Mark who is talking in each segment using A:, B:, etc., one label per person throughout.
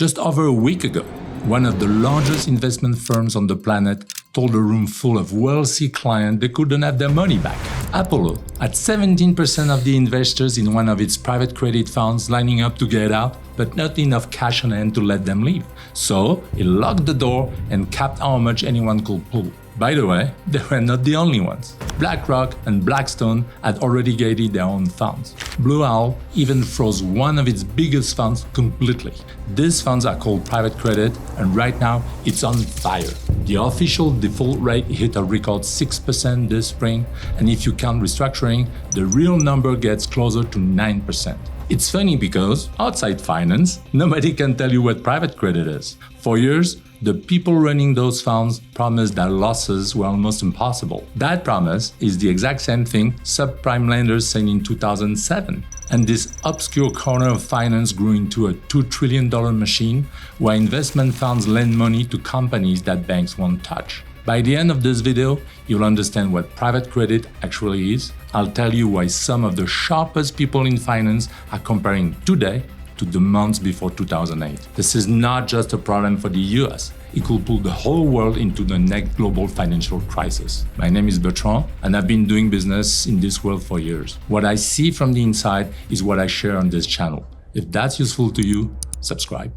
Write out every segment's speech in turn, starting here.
A: Just over a week ago, one of the largest investment firms on the planet told a room full of wealthy clients they couldn't have their money back. Apollo had 17% of the investors in one of its private credit funds lining up to get out, but not enough cash on hand to let them leave. So it locked the door and capped how much anyone could pull. By the way, they were not the only ones. BlackRock and Blackstone had already gated their own funds. Blue Owl even froze one of its biggest funds completely. These funds are called private credit, and right now it's on fire. The official default rate hit a record 6% this spring, and if you count restructuring, the real number gets closer to 9%. It's funny because, outside finance, nobody can tell you what private credit is. For years, the people running those funds promised that losses were almost impossible. That promise is the exact same thing subprime lenders said in 2007. And this obscure corner of finance grew into a $2 trillion machine where investment funds lend money to companies that banks won't touch. By the end of this video, you'll understand what private credit actually is. I'll tell you why some of the sharpest people in finance are comparing today to the months before 2008. This is not just a problem for the US. It could pull the whole world into the next global financial crisis. My name is Bertrand, and I've been doing business in this world for years. What I see from the inside is what I share on this channel. If that's useful to you, subscribe.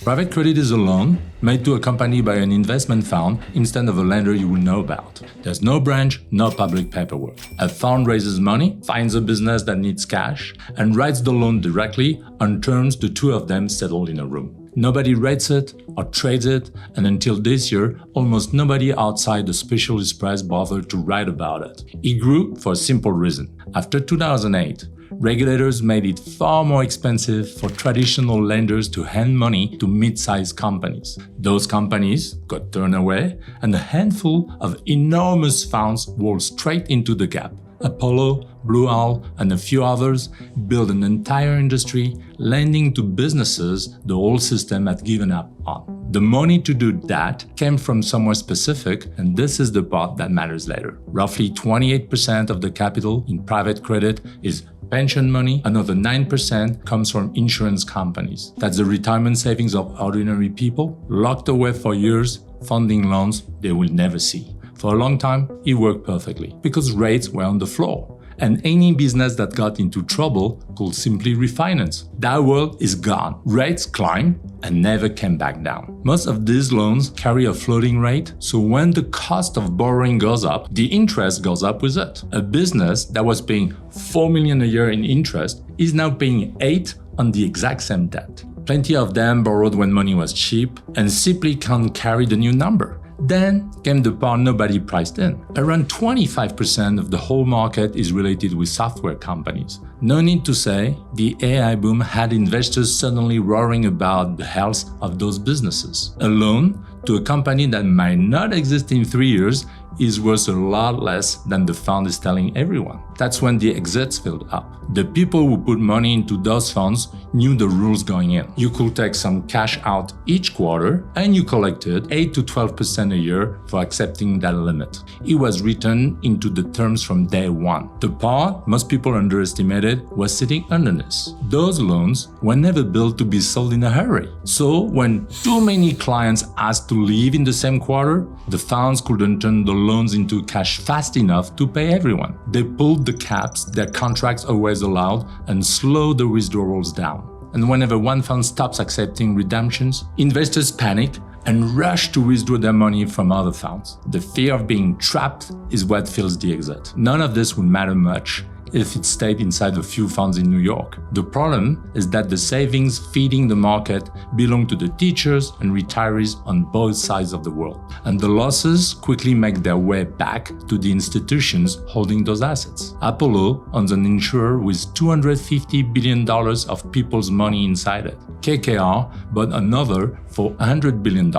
A: Private credit is a loan made to a company by an investment fund instead of a lender you will know about. There's no branch, no public paperwork. A fund raises money, finds a business that needs cash, and writes the loan directly on terms the two of them settle in a room. Nobody rates it or trades it, and until this year, almost nobody outside the specialist press bothered to write about it. It grew for a simple reason. After 2008, regulators made it far more expensive for traditional lenders to hand money to mid-sized companies. Those companies got turned away, and a handful of enormous funds rolled straight into the gap. Apollo, Blue Owl, and a few others built an entire industry lending to businesses the whole system had given up on. The money to do that came from somewhere specific, and this is the part that matters later. Roughly 28% of the capital in private credit is pension money. Another 9% comes from insurance companies. That's the retirement savings of ordinary people, locked away for years, funding loans they will never see. For a long time, it worked perfectly, because rates were on the floor, and any business that got into trouble could simply refinance. That world is gone. Rates climbed and never came back down. Most of these loans carry a floating rate, so when the cost of borrowing goes up, the interest goes up with it. A business that was paying $4 million a year in interest is now paying $8 on the exact same debt. Plenty of them borrowed when money was cheap and simply can't carry the new number. Then came the part nobody priced in. Around 25% of the whole market is related with software companies. No need to say, the AI boom had investors suddenly roaring about the health of those businesses. A loan to a company that might not exist in 3 years is worth a lot less than the fund is telling everyone. That's when the exits filled up. The people who put money into those funds knew the rules going in. You could take some cash out each quarter, and you collected 8 to 12% a year for accepting that limit. It was written into the terms from day one. The part most people underestimated was sitting underneath. Those loans were never built to be sold in a hurry. So when too many clients asked to leave in the same quarter, the funds couldn't turn the loans into cash fast enough to pay everyone. They pulled the caps their contracts always allowed and slowed the withdrawals down. And whenever one fund stops accepting redemptions, investors panic and rush to withdraw their money from other funds. The fear of being trapped is what fills the exit. None of this would matter much if it stayed inside a few funds in New York. The problem is that the savings feeding the market belong to the teachers and retirees on both sides of the world. And the losses quickly make their way back to the institutions holding those assets. Apollo owns an insurer with $250 billion of people's money inside it. KKR bought another for $100 billion.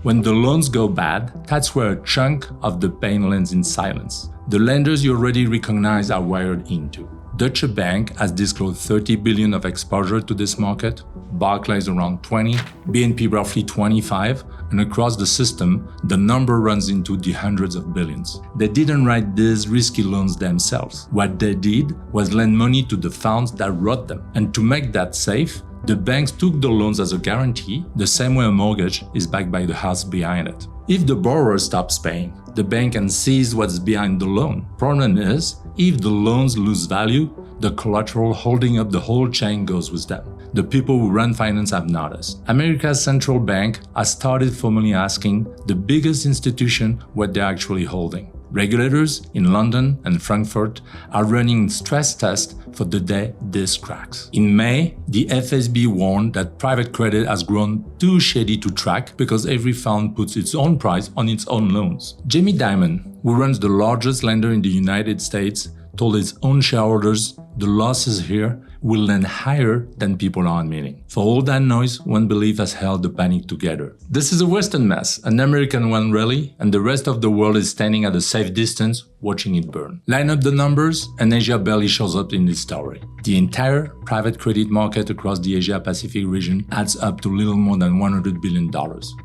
A: When the loans go bad, that's where a chunk of the pain lands in silence. The lenders you already recognize are wired into. Deutsche Bank has disclosed $30 billion of exposure to this market, Barclays around 20, BNP roughly 25, and across the system, the number runs into the hundreds of billions. They didn't write these risky loans themselves. What they did was lend money to the funds that wrote them. And to make that safe, the banks took the loans as a guarantee, the same way a mortgage is backed by the house behind it. If the borrower stops paying, the bank can seize what's behind the loan. Problem is, if the loans lose value, the collateral holding up the whole chain goes with them. The people who run finance have noticed. America's central bank has started formally asking the biggest institution what they're actually holding. Regulators in London and Frankfurt are running stress tests for the day this cracks. In May, the FSB warned that private credit has grown too shady to track because every fund puts its own price on its own loans. Jamie Dimon, who runs the largest lender in the United States, told its own shareholders the losses here will land higher than people are admitting. For all that noise, one belief has held the panic together. This is a Western mess, an American one really, and the rest of the world is standing at a safe distance watching it burn. Line up the numbers, and Asia barely shows up in this story. The entire private credit market across the Asia-Pacific region adds up to little more than $100 billion.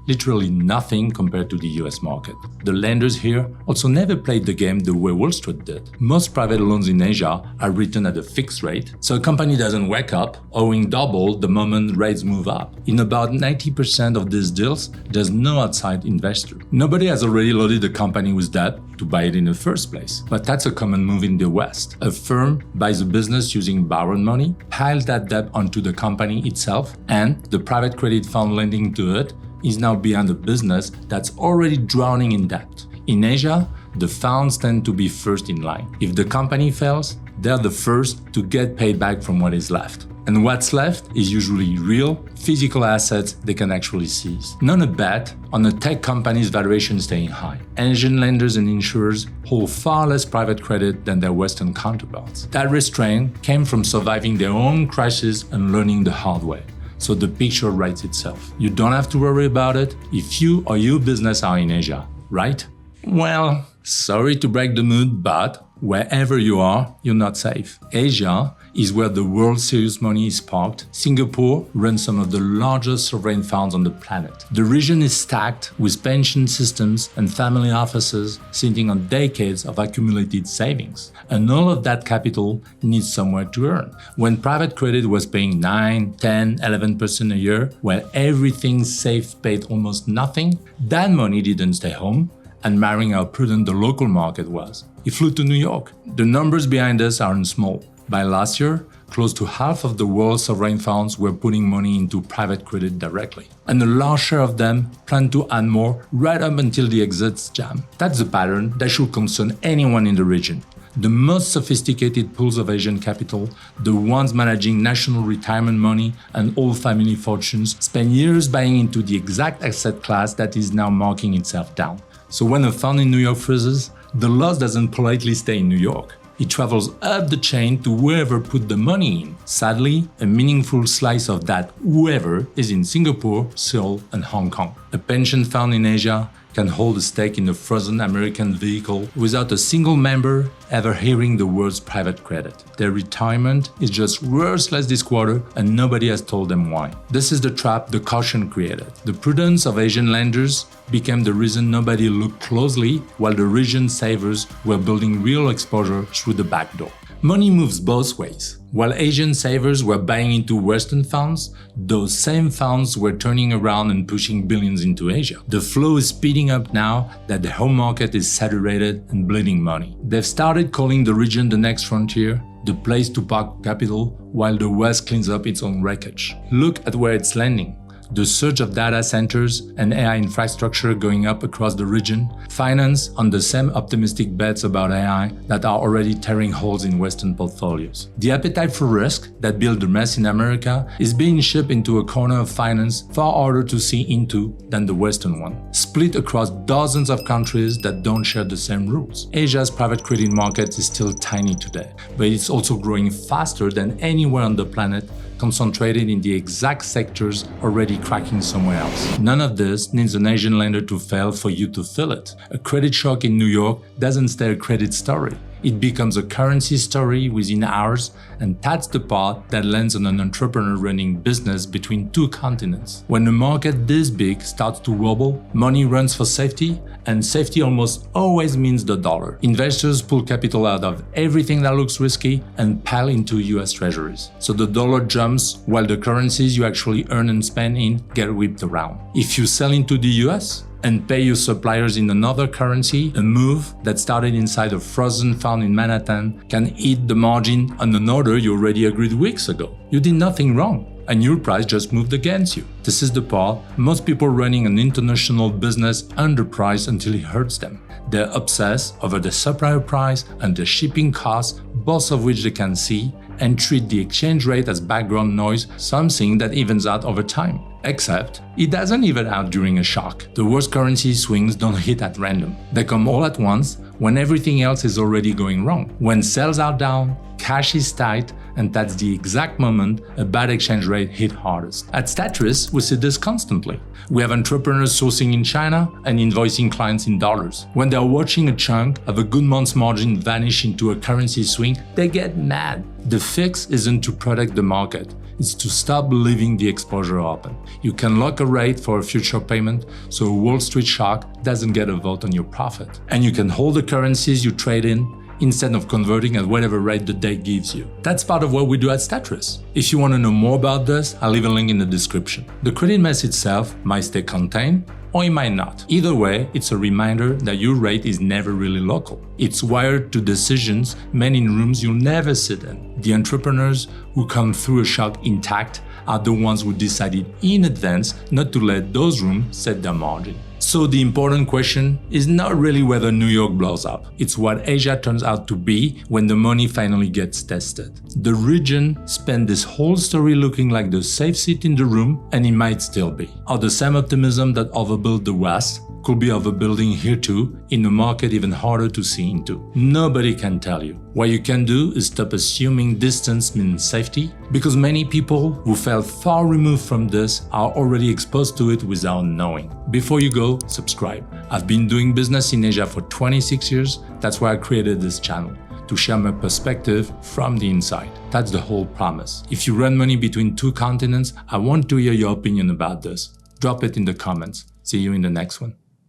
A: Literally nothing compared to the US market. The lenders here also never played the game the way Wall Street did. Most private loans in Asia are written at a fixed rate, so a company doesn't wake up owing double the moment rates move up. In about 90% of these deals, there's no outside investor. Nobody has already loaded the company with debt to buy it in the first place. But that's a common move in the West. A firm buys a business using borrowed money, piles that debt onto the company itself, and the private credit fund lending to it is now behind a business that's already drowning in debt. In Asia, the funds tend to be first in line. If the company fails, they're the first to get paid back from what is left. And what's left is usually real, physical assets they can actually seize. None a bet on a tech company's valuation staying high. Asian lenders and insurers hold far less private credit than their Western counterparts. That restraint came from surviving their own crisis and learning the hard way. So the picture writes itself. You don't have to worry about it if you or your business are in Asia, right? Well, sorry to break the mood, but wherever you are, you're not safe. Asia is where the world's serious money is parked. Singapore runs some of the largest sovereign funds on the planet. The region is stacked with pension systems and family offices sitting on decades of accumulated savings. And all of that capital needs somewhere to earn. When private credit was paying 9, 10, 11% a year, while everything safe paid almost nothing, that money didn't stay home, admiring how prudent the local market was. It flew to New York. The numbers behind us aren't small. By last year, close to half of the world's sovereign funds were putting money into private credit directly. And a large share of them plan to add more right up until the exits jam. That's a pattern that should concern anyone in the region. The most sophisticated pools of Asian capital, the ones managing national retirement money and old family fortunes, spend years buying into the exact asset class that is now marking itself down. So when a fund in New York freezes, the loss doesn't politely stay in New York. It travels up the chain to whoever put the money in. Sadly, a meaningful slice of that whoever is in Singapore, Seoul, and Hong Kong. A pension fund in Asia can hold a stake in a frozen American vehicle without a single member ever hearing the words private credit. Their retirement is just worthless this quarter and nobody has told them why. This is the trap the caution created. The prudence of Asian lenders became the reason nobody looked closely while the region's savers were building real exposure through the back door. Money moves both ways. While Asian savers were buying into Western funds, those same funds were turning around and pushing billions into Asia. The flow is speeding up now that the home market is saturated and bleeding money. They've started calling the region the next frontier, the place to park capital while the West cleans up its own wreckage. Look at where it's landing. The surge of data centers and AI infrastructure going up across the region, finance on the same optimistic bets about AI that are already tearing holes in Western portfolios. The appetite for risk that built the mess in America is being shipped into a corner of finance far harder to see into than the Western one, split across dozens of countries that don't share the same rules. Asia's private credit market is still tiny today, but it's also growing faster than anywhere on the planet, concentrated in the exact sectors already cracking somewhere else. None of this needs an Asian lender to fail for you to feel it. A credit shock in New York doesn't stay a credit story. It becomes a currency story within hours, and that's the part that lands on an entrepreneur running business between two continents. When a market this big starts to wobble, money runs for safety, and safety almost always means the dollar. Investors pull capital out of everything that looks risky and pile into US treasuries. So the dollar jumps while the currencies you actually earn and spend in get whipped around. If you sell into the US and pay your suppliers in another currency, a move that started inside a frozen farm in Manhattan can eat the margin on an order you already agreed weeks ago. You did nothing wrong, and your price just moved against you. This is the part most people running an international business underprice until it hurts them. They're obsessed over the supplier price and the shipping costs, both of which they can see, and treat the exchange rate as background noise, something that evens out over time. Except, it doesn't even out during a shock. The worst currency swings don't hit at random. They come all at once when everything else is already going wrong. When sales are down, cash is tight, and that's the exact moment a bad exchange rate hit hardest. At Statrys, we see this constantly. We have entrepreneurs sourcing in China and invoicing clients in dollars. When they're watching a chunk of a good month's margin vanish into a currency swing, they get mad. The fix isn't to protect the market, it's to stop leaving the exposure open. You can lock a rate for a future payment so a Wall Street shock doesn't get a vote on your profit. And you can hold the currencies you trade in instead of converting at whatever rate the day gives you. That's part of what we do at Statrys. If you want to know more about this, I'll leave a link in the description. The credit mess itself might stay contained, or it might not. Either way, it's a reminder that your rate is never really local. It's wired to decisions made in rooms you'll never sit in. The entrepreneurs who come through a shock intact are the ones who decided in advance not to let those rooms set their margin. So the important question is not really whether New York blows up, it's what Asia turns out to be when the money finally gets tested. The region spent this whole story looking like the safe seat in the room, and it might still be. Or the same optimism that overbuilt the West could be overbuilding here too, in a market even harder to see into. Nobody can tell you. What you can do is stop assuming distance means safety, because many people who felt far removed from this are already exposed to it without knowing. Before you go, subscribe. I've been doing business in Asia for 26 years, that's why I created this channel, to share my perspective from the inside. That's the whole promise. If you run money between two continents, I want to hear your opinion about this. Drop it in the comments. See you in the next one.